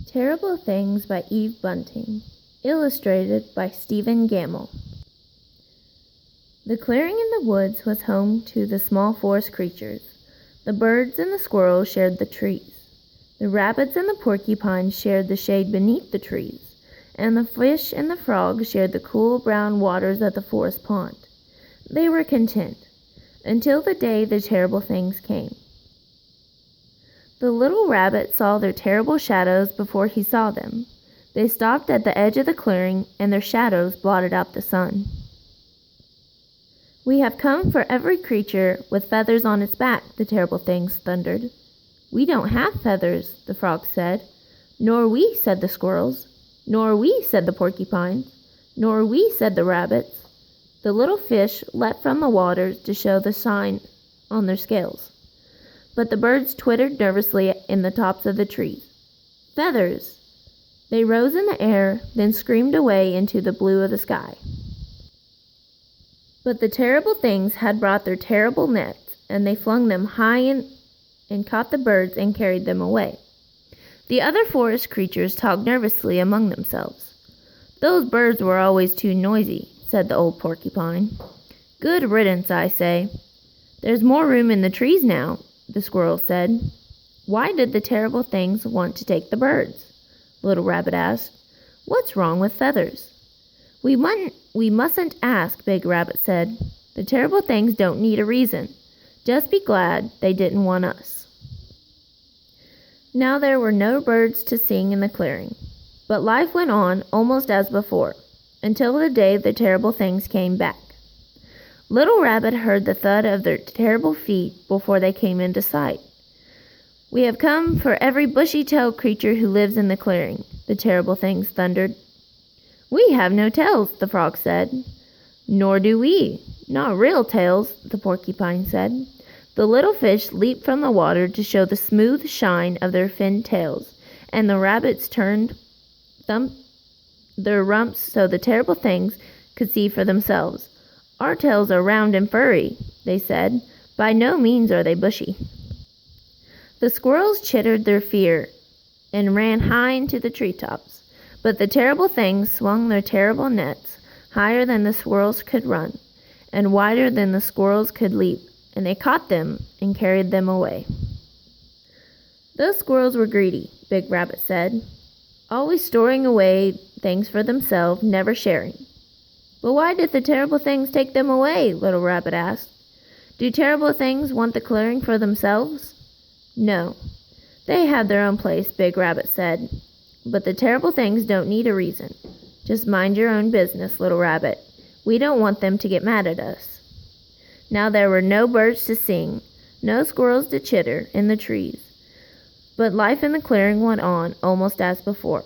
Terrible Things by Eve Bunting. Illustrated by Stephen Gamble. The clearing in the woods was home to the small forest creatures. The birds and the squirrels shared the trees. The rabbits and the porcupines shared the shade beneath the trees, and the fish and the frogs shared the cool brown waters of the forest pond. They were content, until the day the terrible things came. The little rabbit saw their terrible shadows before he saw them. They stopped at the edge of the clearing, and their shadows blotted out the sun. "We have come for every creature with feathers on its back," the terrible things thundered. "We don't have feathers," the frogs said. "Nor we," said the squirrels. "Nor we," said the porcupines. "Nor we," said the rabbits. The little fish leapt from the waters to show the sign on their scales. But the birds twittered nervously in the tops of the trees. Feathers! They rose in the air, then screamed away into the blue of the sky. But the terrible things had brought their terrible nets, and they flung them high and caught the birds and carried them away. The other forest creatures talked nervously among themselves. "Those birds were always too noisy," said the old porcupine. "Good riddance, I say." "There's more room in the trees now," the squirrel said. "Why did the terrible things want to take the birds?" Little Rabbit asked. "What's wrong with feathers?" We mustn't ask," Big Rabbit said. "The terrible things don't need a reason. Just be glad they didn't want us." Now there were no birds to sing in the clearing, but life went on almost as before, until the day the terrible things came back. Little Rabbit heard the thud of their terrible feet before they came into sight. "We have come for every bushy-tailed creature who lives in the clearing," the terrible things thundered. "We have no tails," the frog said. "Nor do we. Not real tails," the porcupine said. The little fish leaped from the water to show the smooth shine of their finned tails, and the rabbits thumped their rumps so the terrible things could see for themselves. "Our tails are round and furry," they said. "By no means are they bushy." The squirrels chittered their fear and ran high into the treetops, but the terrible things swung their terrible nets higher than the squirrels could run, and wider than the squirrels could leap, and they caught them and carried them away. "Those squirrels were greedy," Big Rabbit said, "always storing away things for themselves, never sharing." "But why did the terrible things take them away?" Little Rabbit asked. "Do terrible things want the clearing for themselves?" "No. They have their own place," Big Rabbit said. "But the terrible things don't need a reason. Just mind your own business, Little Rabbit. We don't want them to get mad at us." Now there were no birds to sing, no squirrels to chitter in the trees, but life in the clearing went on almost as before.